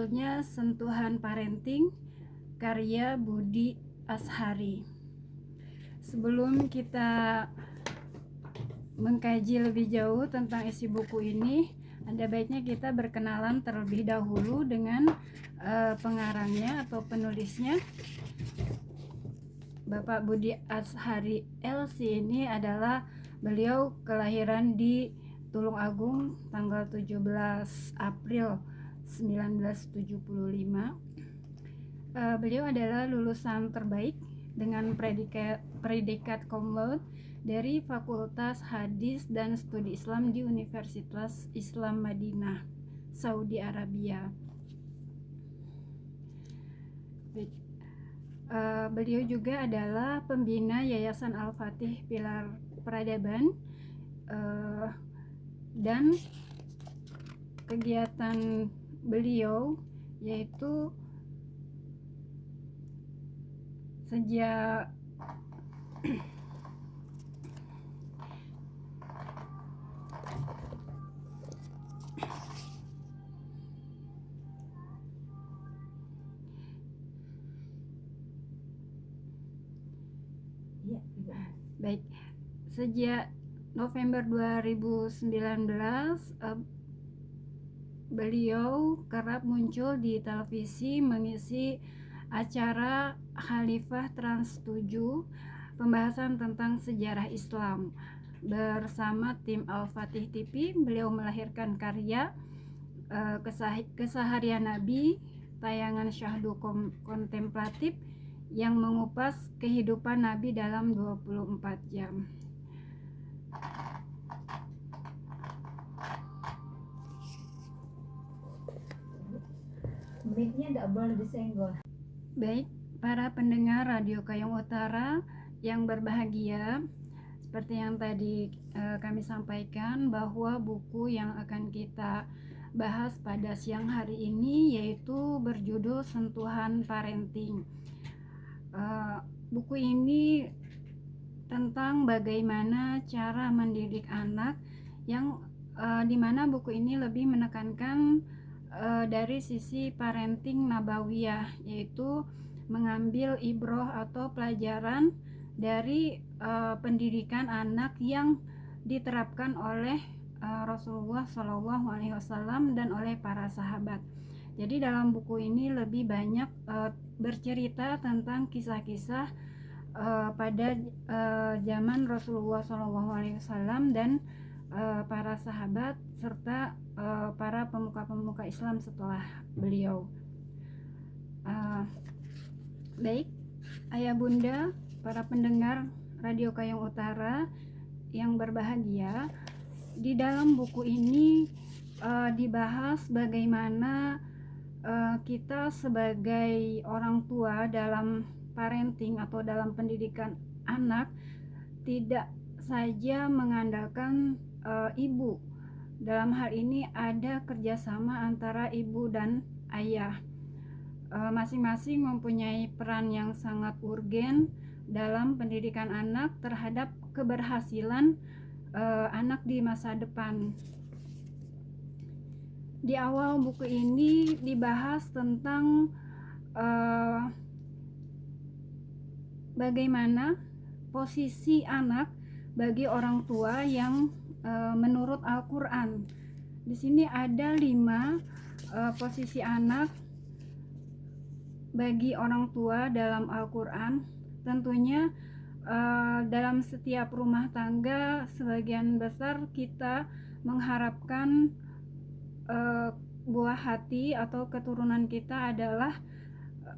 judulnya Sentuhan Parenting, karya Budi Ashari. Sebelum kita mengkaji lebih jauh tentang isi buku ini, ada baiknya kita berkenalan terlebih dahulu dengan pengarangnya atau penulisnya. Bapak Budi Ashari LC ini adalah beliau kelahiran di Tulungagung tanggal 17 April 1975. Beliau adalah lulusan terbaik dengan predikat cum laude dari Fakultas Hadis dan Studi Islam di Universitas Islam Madinah, Saudi Arabia. Beliau juga adalah pembina Yayasan Al-Fatih Pilar Peradaban, dan kegiatan beliau yaitu sejak sejak November 2019 beliau kerap muncul di televisi mengisi acara Khalifah Trans 7, pembahasan tentang sejarah Islam. Bersama tim Al-Fatih TV, beliau melahirkan karya Keseharian Nabi, tayangan syahdu kontemplatif yang mengupas kehidupan Nabi dalam 24 jam. Mic-nya tidak boleh disenggol. Baik, para pendengar Radio Kayong Utara yang berbahagia, seperti yang tadi kami sampaikan bahwa buku yang akan kita bahas pada siang hari ini yaitu berjudul Sentuhan Parenting. Buku ini tentang bagaimana cara mendidik anak, yang dimana buku ini lebih menekankan dari sisi parenting nabawiyah, yaitu mengambil ibroh atau pelajaran dari pendidikan anak yang diterapkan oleh Rasulullah SAW dan oleh para sahabat. Jadi dalam buku ini lebih banyak bercerita tentang kisah-kisah pada zaman Rasulullah SAW dan para sahabat serta para pemuka-pemuka Islam setelah beliau. Baik, ayah bunda, para pendengar Radio Kayong Utara yang berbahagia, di dalam buku ini dibahas bagaimana kita sebagai orang tua dalam parenting atau dalam pendidikan anak tidak saja mengandalkan ibu. Dalam hal ini ada kerjasama antara ibu dan ayah. Masing-masing mempunyai peran yang sangat urgen dalam pendidikan anak terhadap keberhasilan anak di masa depan. Di awal buku ini dibahas tentang bagaimana posisi anak bagi orang tua yang menurut Al-Quran. Di sini ada 5 posisi anak bagi orang tua dalam Al-Quran. Tentunya dalam setiap rumah tangga sebagian besar kita mengharapkan buah hati atau keturunan kita adalah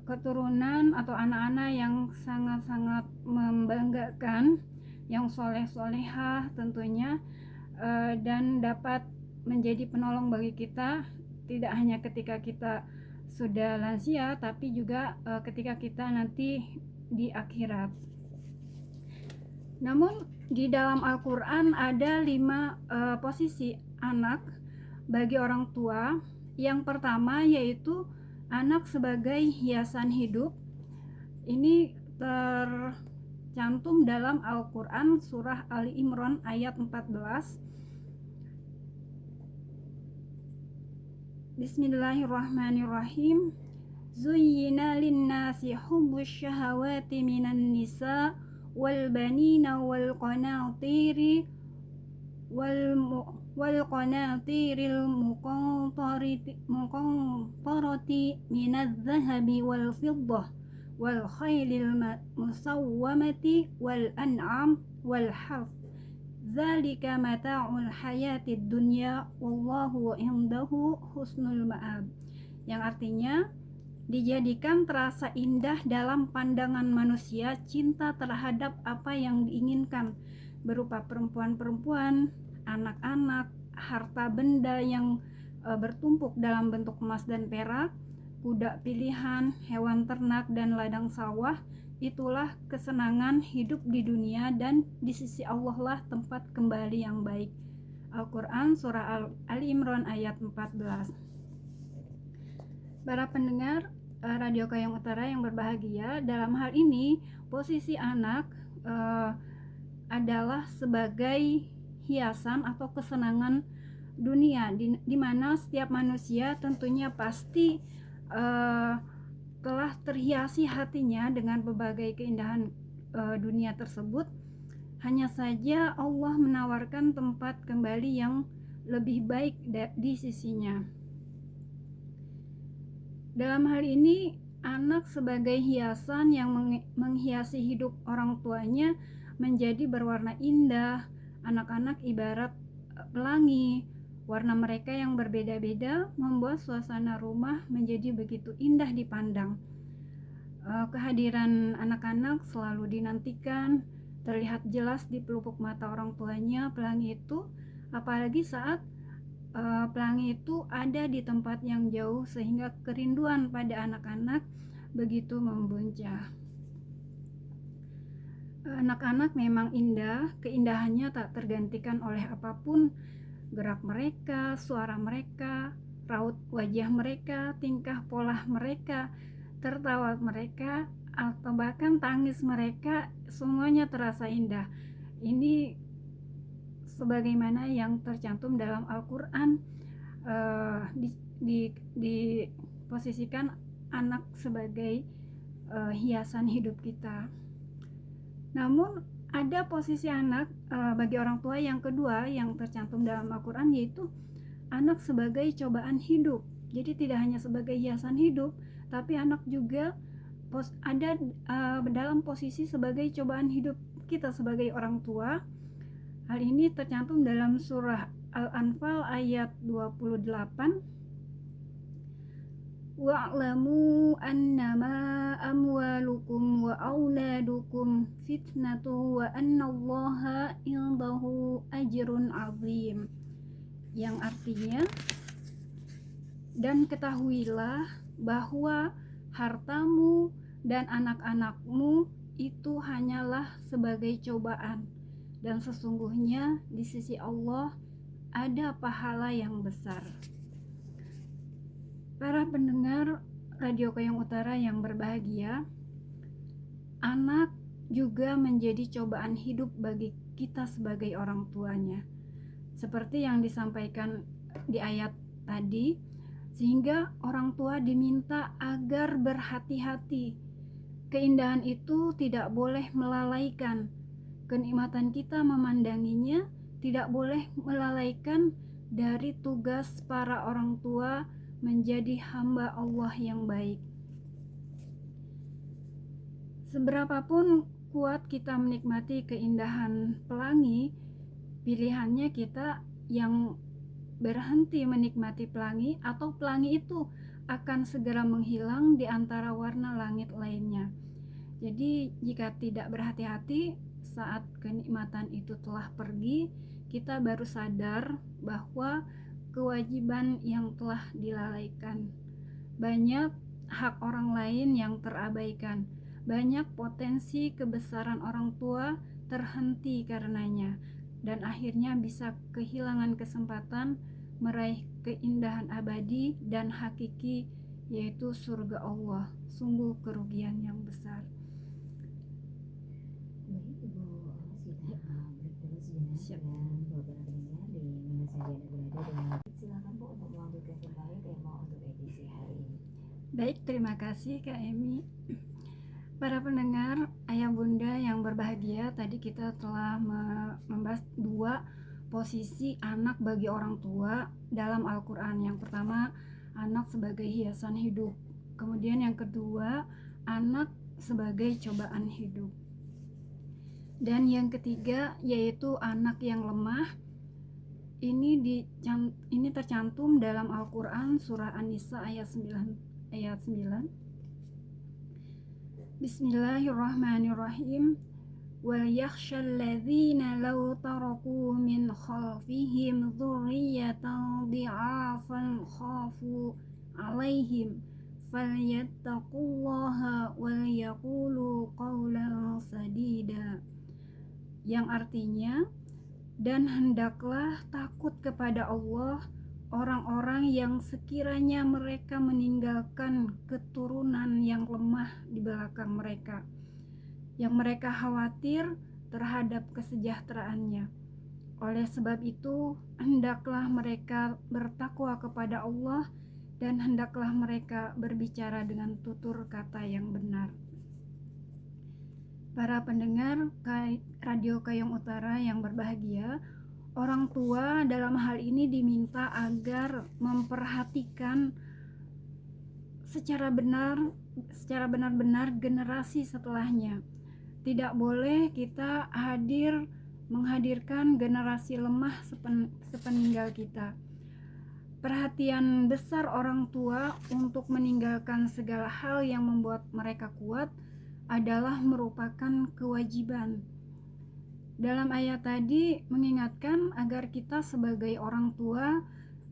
keturunan atau anak-anak yang sangat-sangat membanggakan, yang soleh-solehah tentunya, dan dapat menjadi penolong bagi kita tidak hanya ketika kita sudah lansia, tapi juga ketika kita nanti di akhirat. Namun di dalam Al-Quran ada 5 posisi anak bagi orang tua. Yang pertama yaitu anak sebagai hiasan hidup. Ini tercantum dalam Al-Quran surah Ali Imran ayat 14. Bismillahirrahmanirrahim. Zuyyina linnasi hubbus syahawati minan nisa wal banina wal qanatiri wal qanatiril muqantarati minadh dhahabi wal fiddah wal khailil musawwamati wal an'am wal harth zalika mata'ul hayatid dunya wallahu indahu husnul ma'ab, yang artinya dijadikan terasa indah dalam pandangan manusia cinta terhadap apa yang diinginkan berupa perempuan-perempuan, anak-anak, harta benda yang bertumpuk dalam bentuk emas dan perak, kuda pilihan, hewan ternak dan ladang sawah. Itulah kesenangan hidup di dunia dan di sisi Allah lah tempat kembali yang baik. Al-Quran Surah Ali Imran ayat 14. Para pendengar Radio Kayong Utara yang berbahagia, dalam hal ini posisi anak adalah sebagai hiasan atau kesenangan dunia, di mana setiap manusia tentunya pasti telah terhiasi hatinya dengan berbagai keindahan dunia tersebut. Hanya saja Allah menawarkan tempat kembali yang lebih baik di sisinya. Dalam hal ini, anak sebagai hiasan yang menghiasi hidup orang tuanya menjadi berwarna indah. Anak-anak ibarat pelangi. Warna mereka yang berbeda-beda membuat suasana rumah menjadi begitu indah dipandang. Kehadiran anak-anak selalu dinantikan, terlihat jelas di pelupuk mata orang tuanya pelangi itu, apalagi saat pelangi itu ada di tempat yang jauh sehingga kerinduan pada anak-anak begitu membuncah. Anak-anak memang indah, keindahannya tak tergantikan oleh apapun. Gerak mereka, suara mereka, raut wajah mereka, tingkah pola mereka, tertawa mereka, atau bahkan tangis mereka, semuanya terasa indah. Ini sebagaimana yang tercantum dalam Al-Quran, diposisikan anak sebagai hiasan hidup kita. Namun ada posisi anak bagi orang tua yang kedua yang tercantum dalam Al-Quran, yaitu anak sebagai cobaan hidup. Jadi tidak hanya sebagai hiasan hidup, tapi anak juga ada dalam posisi sebagai cobaan hidup kita sebagai orang tua. Hal ini tercantum dalam surah Al-Anfal ayat 28. Wa'lamu annama amwalukum wa auladukum fitnatu wa annallaha indahu ajrun azim, yang artinya, dan ketahuilah bahwa hartamu dan anak-anakmu itu hanyalah sebagai cobaan, dan sesungguhnya di sisi Allah ada pahala yang besar. Para pendengar Radio Kayong Utara yang berbahagia, anak juga menjadi cobaan hidup bagi kita sebagai orang tuanya. Seperti yang disampaikan di ayat tadi, sehingga orang tua diminta agar berhati-hati. Keindahan itu tidak boleh melalaikan. Kenikmatan kita memandanginya tidak boleh melalaikan dari tugas para orang tua menjadi hamba Allah yang baik. Seberapapun kuat kita menikmati keindahan pelangi, pilihannya kita yang berhenti menikmati pelangi, atau pelangi itu akan segera menghilang di antara warna langit lainnya. Jadi jika tidak berhati-hati saat kenikmatan itu telah pergi, kita baru sadar bahwa kewajiban yang telah dilalaikan. Banyak hak orang lain yang terabaikan. Banyak potensi kebesaran orang tua terhenti karenanya, dan akhirnya bisa kehilangan kesempatan meraih keindahan abadi dan hakiki, yaitu surga Allah. Sungguh kerugian yang besar. Baik Ibu Rosita, break dulu sejenak dan buat para pendengar di mana saja Anda berada, dan silakan Bu untuk melanjutkan kembali tema Baik, terima kasih Kak Emi. Para pendengar, ayah bunda yang berbahagia, tadi kita telah membahas dua posisi anak bagi orang tua dalam Al-Quran. Yang pertama, anak sebagai hiasan hidup. Kemudian yang kedua, anak sebagai cobaan hidup. Dan yang ketiga, yaitu anak yang lemah. Ini tercantum dalam Al-Quran surah An-Nisa ayat 9. Bismillahirrahmanirrahim. Wal yakhshal ladzina law taraku min khalfihim dzurriyyatan dhi'afan khafu 'alaihim falyattaqullaha wal yaqulu qawlan sadida. Yang artinya, dan hendaklah takut kepada Allah orang-orang yang sekiranya mereka meninggalkan keturunan yang lemah di belakang mereka, yang mereka khawatir terhadap kesejahteraannya. Oleh sebab itu, hendaklah mereka bertakwa kepada Allah dan hendaklah mereka berbicara dengan tutur kata yang benar. Para pendengar Radio Kayong Utara yang berbahagia, orang tua dalam hal ini diminta agar memperhatikan secara benar-benar generasi setelahnya. Tidak boleh kita menghadirkan generasi lemah sepeninggal kita. Perhatian besar orang tua untuk meninggalkan segala hal yang membuat mereka kuat adalah merupakan kewajiban. Dalam ayat tadi mengingatkan agar kita sebagai orang tua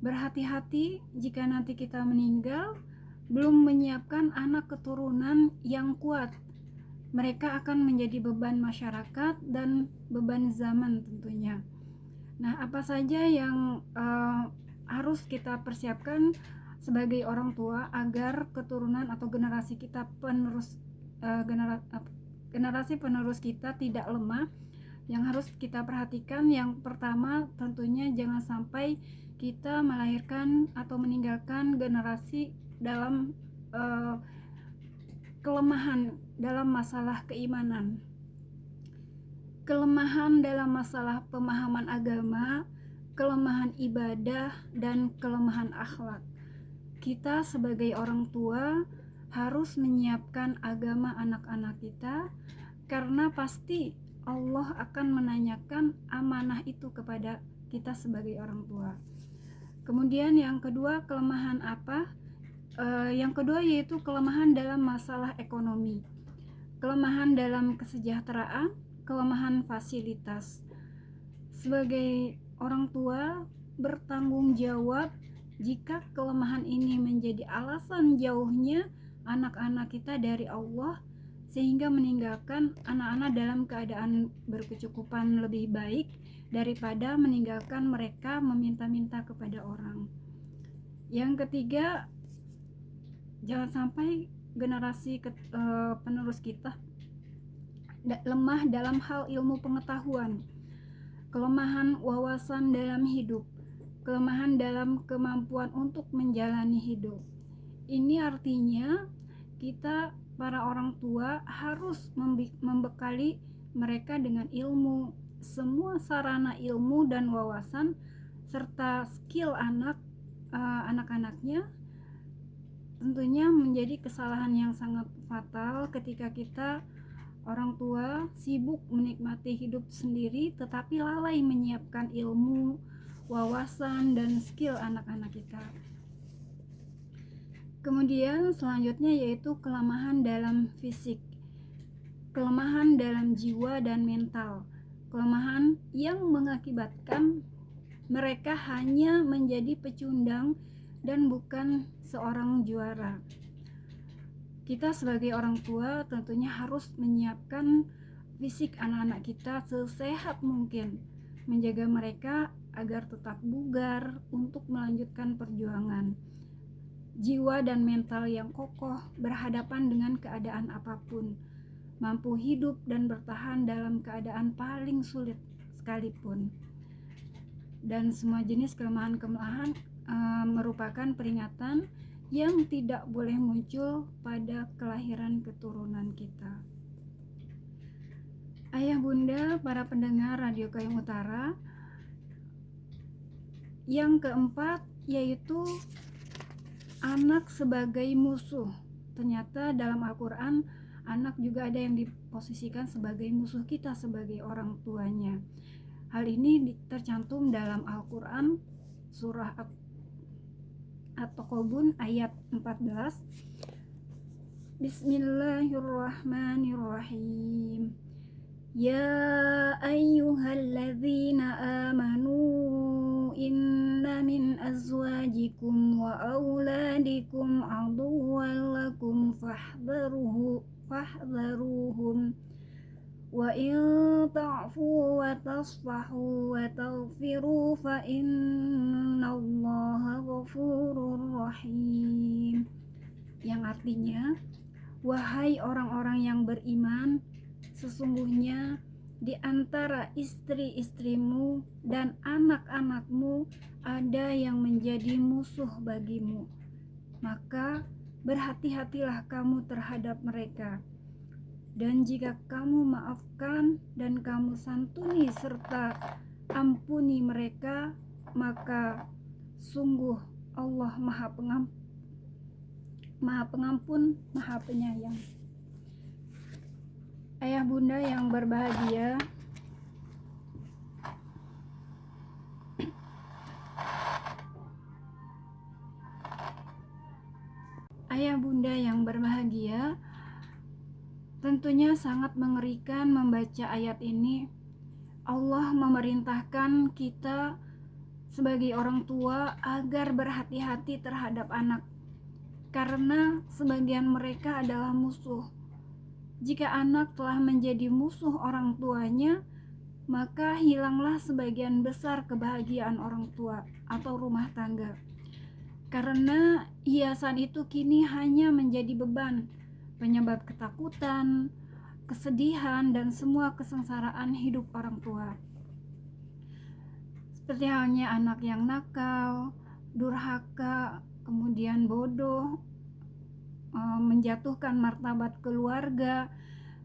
berhati-hati jika nanti kita meninggal belum menyiapkan anak keturunan yang kuat. Mereka akan menjadi beban masyarakat dan beban zaman tentunya. Nah, apa saja yang harus kita persiapkan sebagai orang tua agar keturunan atau generasi kita generasi penerus kita tidak lemah? Yang harus kita perhatikan, yang pertama tentunya jangan sampai kita melahirkan atau meninggalkan generasi dalam kelemahan dalam masalah keimanan, kelemahan dalam masalah pemahaman agama, kelemahan ibadah, dan kelemahan akhlak. Kita sebagai orang tua harus menyiapkan agama anak-anak kita, karena pasti Allah akan menanyakan amanah itu kepada kita sebagai orang tua. Kemudian yang kedua, kelemahan apa? Yang kedua yaitu kelemahan dalam masalah ekonomi, kelemahan dalam kesejahteraan, kelemahan fasilitas. Sebagai orang tua bertanggung jawab jika kelemahan ini menjadi alasan jauhnya anak-anak kita dari Allah, sehingga meninggalkan anak-anak dalam keadaan berkecukupan lebih baik daripada meninggalkan mereka meminta-minta kepada orang. Yang ketiga, jangan sampai generasi penerus kita lemah dalam hal ilmu pengetahuan, kelemahan wawasan dalam hidup, kelemahan dalam kemampuan untuk menjalani hidup. Ini artinya kita para orang tua harus membekali mereka dengan ilmu, semua sarana ilmu dan wawasan serta skill anak-anaknya. Tentunya menjadi kesalahan yang sangat fatal ketika kita orang tua sibuk menikmati hidup sendiri tetapi lalai menyiapkan ilmu, wawasan, dan skill anak-anak kita. Kemudian selanjutnya yaitu kelemahan dalam fisik, kelemahan dalam jiwa dan mental, kelemahan yang mengakibatkan mereka hanya menjadi pecundang dan bukan seorang juara. Kita sebagai orang tua tentunya harus menyiapkan fisik anak-anak kita sesehat mungkin, menjaga mereka agar tetap bugar untuk melanjutkan perjuangan. Jiwa dan mental yang kokoh berhadapan dengan keadaan apapun, mampu hidup dan bertahan dalam keadaan paling sulit sekalipun. Dan semua jenis kelemahan merupakan peringatan yang tidak boleh muncul pada kelahiran keturunan kita. Ayah bunda para pendengar Radio Kayong Utara, yang keempat yaitu anak sebagai musuh. Ternyata dalam Al-Quran anak juga ada yang diposisikan sebagai musuh kita sebagai orang tuanya. Hal ini tercantum dalam Al-Quran surah At-Taqabun ayat 14. Bismillahirrahmanirrahim. Ya ayyuhalladzina amanu inna min azwajikum wa auladikum aduwwan lakum fahdharuhum wa in ta'fu wa tasfahu wa taghfiru fa innallaha ghafurur rahim. Yang artinya, wahai orang-orang yang beriman, sesungguhnya di antara istri-istrimu dan anak-anakmu ada yang menjadi musuh bagimu. Maka berhati-hatilah kamu terhadap mereka. Dan jika kamu maafkan dan kamu santuni serta ampuni mereka, maka sungguh Allah Maha Pengampun, Maha Penyayang. Ayah bunda yang berbahagia, tentunya sangat mengerikan membaca ayat ini. Allah memerintahkan kita sebagai orang tua agar berhati-hati terhadap anak, karena sebagian mereka adalah musuh. Jika anak telah menjadi musuh orang tuanya, maka hilanglah sebagian besar kebahagiaan orang tua atau rumah tangga. Karena hiasan itu kini hanya menjadi beban, penyebab ketakutan, kesedihan, dan semua kesengsaraan hidup orang tua. Seperti halnya anak yang nakal, durhaka, kemudian bodoh, menjatuhkan martabat keluarga.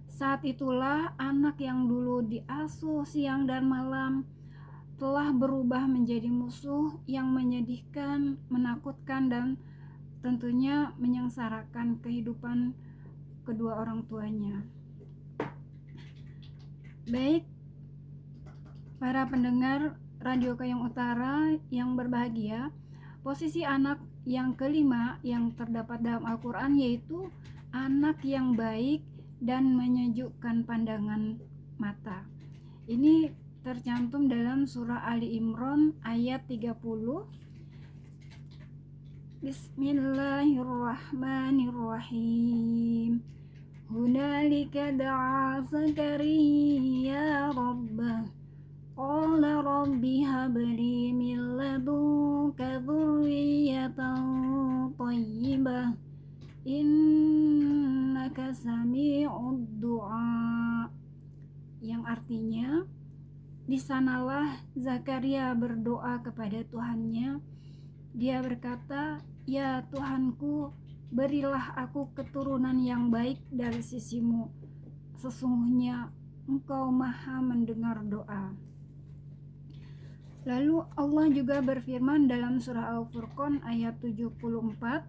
Saat itulah anak yang dulu diasuh siang dan malam telah berubah menjadi musuh yang menyedihkan, menakutkan, dan tentunya menyengsarakan kehidupan kedua orang tuanya. Baik, para pendengar Radio Kayong Utara yang berbahagia, posisi anak yang kelima yang terdapat dalam Al-Quran yaitu anak yang baik dan menyejukkan pandangan mata. Ini tercantum dalam surah Ali Imran ayat 30. Bismillahirrahmanirrahim. Hunalika da'a Zakariya rabbah qala rabbi habli min ladunka dzurriyyatan thayyibah innaka sami'ud du'a. Yang artinya, di sanalah Zakaria berdoa kepada Tuhannya. Dia berkata, "Ya Tuhanku, berilah aku keturunan yang baik dari sisimu. Sesungguhnya Engkau Maha mendengar doa." Lalu Allah juga berfirman dalam surah Al-Furqan ayat 74,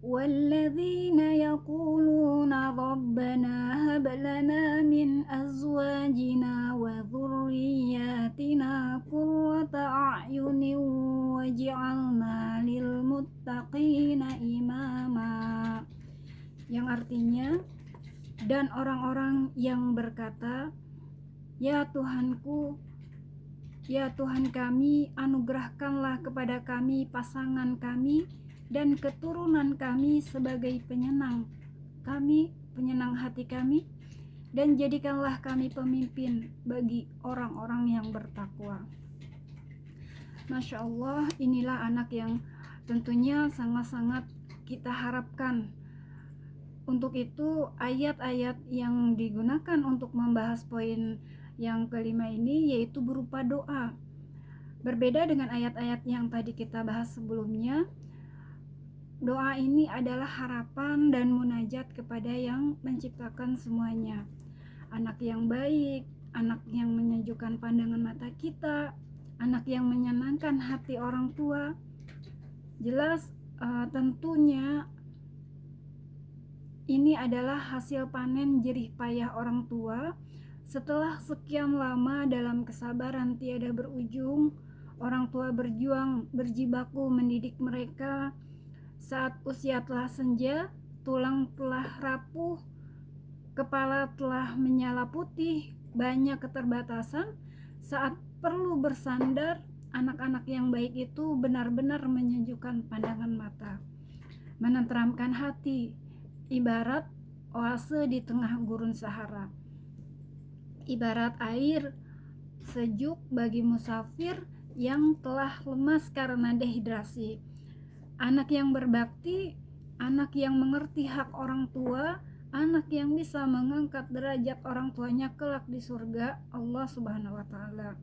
"Walladzina yaquluna rabbana hab lana min azwajina wa dhurriyyatina qurrata a'yunin waj'alna lil muttaqina imama." Yang artinya, dan orang-orang yang berkata, "Ya Tuhanku, ya Tuhan kami, anugerahkanlah kepada kami pasangan kami dan keturunan kami sebagai penyenang kami, penyenang hati kami, dan jadikanlah kami pemimpin bagi orang-orang yang bertakwa." Masya Allah, inilah anak yang tentunya sangat-sangat kita harapkan. Untuk itu, ayat-ayat yang digunakan untuk membahas poin yang kelima ini yaitu berupa doa. Berbeda dengan ayat-ayat yang tadi kita bahas sebelumnya, doa ini adalah harapan dan munajat kepada yang menciptakan semuanya. Anak yang baik, anak yang menyejukkan pandangan mata kita, anak yang menyenangkan hati orang tua. Jelas tentunya ini adalah hasil panen jerih payah orang tua setelah sekian lama dalam kesabaran tiada berujung. Orang tua berjuang berjibaku mendidik mereka. Saat usia telah senja, tulang telah rapuh, kepala telah menyala putih, banyak keterbatasan. Saat perlu bersandar, anak-anak yang baik itu benar-benar menyejukkan pandangan mata, menenteramkan hati, ibarat oase di tengah gurun Sahara, ibarat air sejuk bagi musafir yang telah lemas karena dehidrasi. Anak yang berbakti, anak yang mengerti hak orang tua, anak yang bisa mengangkat derajat orang tuanya kelak di surga Allah Subhanahu wa taala.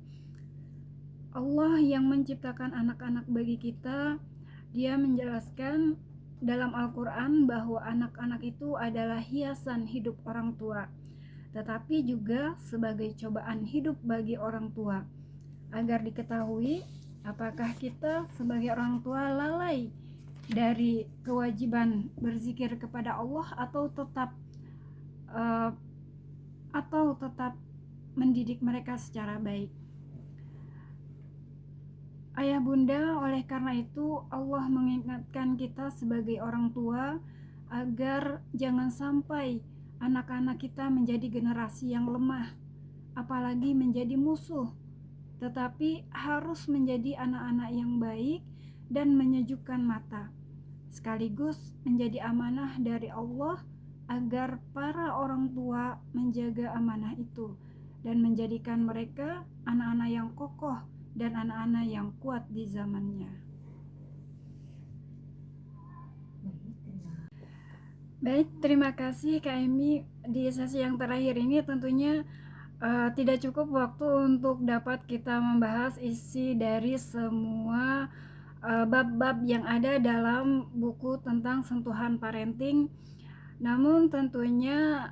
Allah yang menciptakan anak-anak bagi kita, Dia menjelaskan dalam Al-Quran bahwa anak-anak itu adalah hiasan hidup orang tua, tetapi juga sebagai cobaan hidup bagi orang tua, agar diketahui apakah kita sebagai orang tua lalai dari kewajiban berzikir kepada Allah atau tetap mendidik mereka secara baik. Ayah bunda, oleh karena itu Allah mengingatkan kita sebagai orang tua agar jangan sampai anak-anak kita menjadi generasi yang lemah, apalagi menjadi musuh, tetapi harus menjadi anak-anak yang baik dan menyejukkan mata, sekaligus menjadi amanah dari Allah agar para orang tua menjaga amanah itu dan menjadikan mereka anak-anak yang kokoh dan anak-anak yang kuat di zamannya. Baik, terima kasih Kak Emi. Di sesi yang terakhir ini tentunya tidak cukup waktu untuk dapat kita membahas isi dari semua bab-bab yang ada dalam buku tentang sentuhan parenting. Namun tentunya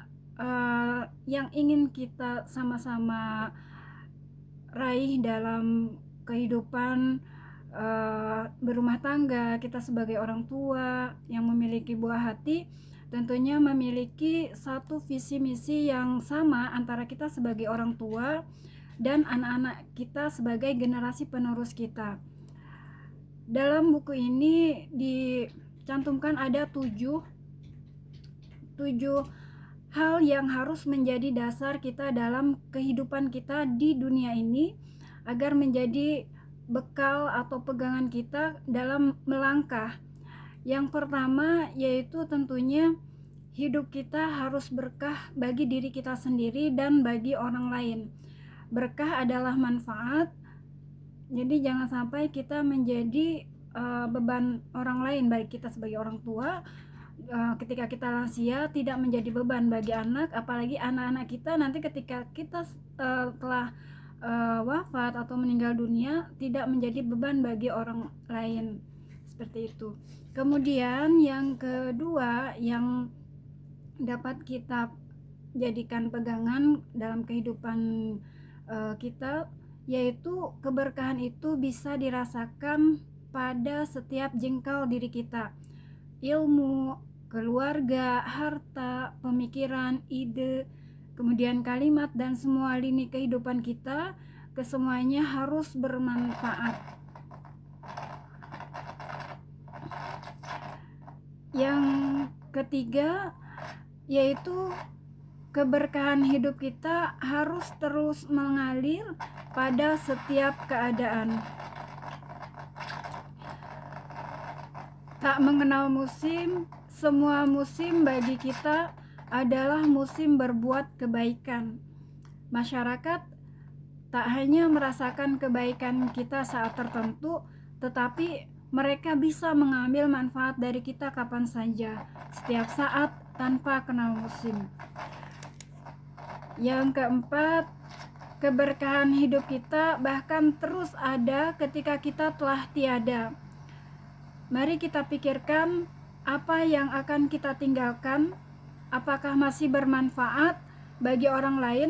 yang ingin kita sama-sama raih dalam kehidupan berumah tangga kita sebagai orang tua yang memiliki buah hati, tentunya memiliki satu visi misi yang sama antara kita sebagai orang tua dan anak-anak kita sebagai generasi penerus kita. Dalam buku ini dicantumkan ada 7 hal yang harus menjadi dasar kita dalam kehidupan kita di dunia ini agar menjadi bekal atau pegangan kita dalam melangkah. Yang pertama yaitu tentunya hidup kita harus berkah bagi diri kita sendiri dan bagi orang lain. Berkah adalah manfaat, jadi jangan sampai kita menjadi beban orang lain, baik kita sebagai orang tua ketika kita lansia tidak menjadi beban bagi anak, apalagi anak-anak kita nanti ketika kita telah wafat atau meninggal dunia tidak menjadi beban bagi orang lain, seperti itu. Kemudian yang kedua yang dapat kita jadikan pegangan dalam kehidupan kita, yaitu keberkahan itu bisa dirasakan pada setiap jengkal diri kita. Ilmu, keluarga, harta, pemikiran, ide, kemudian kalimat dan semua lini kehidupan kita, kesemuanya harus bermanfaat. Yang ketiga yaitu keberkahan hidup kita harus terus mengalir pada setiap keadaan. Tak mengenal musim, semua musim bagi kita adalah musim berbuat kebaikan. Masyarakat tak hanya merasakan kebaikan kita saat tertentu, tetapi mereka bisa mengambil manfaat dari kita kapan saja, setiap saat tanpa kenal musim. Yang keempat, keberkahan hidup kita bahkan terus ada ketika kita telah tiada. Mari kita pikirkan apa yang akan kita tinggalkan, apakah masih bermanfaat bagi orang lain.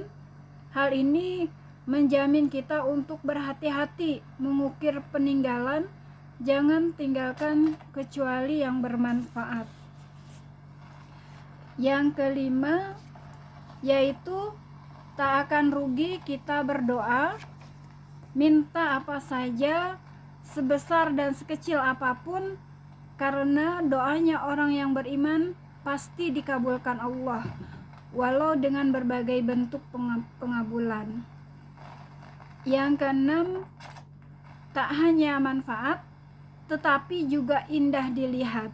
Hal ini menjamin kita untuk berhati-hati mengukir peninggalan. Jangan tinggalkan kecuali yang bermanfaat. Yang kelima, yaitu tak akan rugi kita berdoa, minta apa saja, sebesar dan sekecil apapun, karena doanya orang yang beriman pasti dikabulkan Allah, walau dengan berbagai bentuk pengabulan. Yang keenam, tak hanya manfaat, tetapi juga indah dilihat.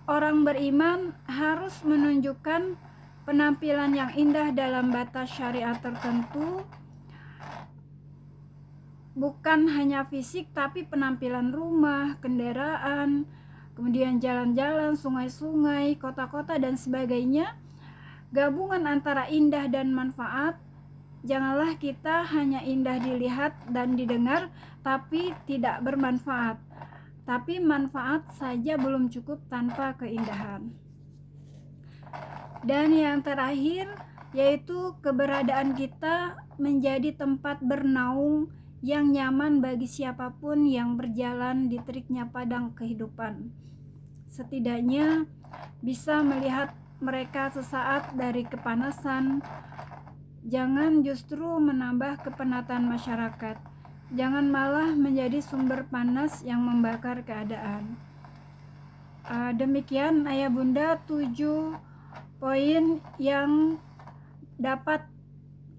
Orang beriman harus menunjukkan penampilan yang indah dalam batas syariat tertentu, bukan hanya fisik tapi penampilan rumah, kendaraan, kemudian jalan-jalan, sungai-sungai, kota-kota dan sebagainya. Gabungan antara indah dan manfaat. Janganlah kita hanya indah dilihat dan didengar tapi tidak bermanfaat. Tapi manfaat saja belum cukup tanpa keindahan. Dan yang terakhir, yaitu keberadaan kita menjadi tempat bernaung yang nyaman bagi siapapun yang berjalan di teriknya padang kehidupan. Setidaknya bisa melihat mereka sesaat dari kepanasan. Jangan justru menambah kepenatan masyarakat. Jangan malah menjadi sumber panas yang membakar keadaan. Demikian ayah bunda 7 poin yang dapat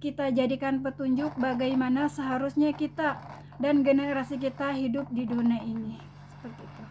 kita jadikan petunjuk bagaimana seharusnya kita dan generasi kita hidup di dunia ini. Seperti itu.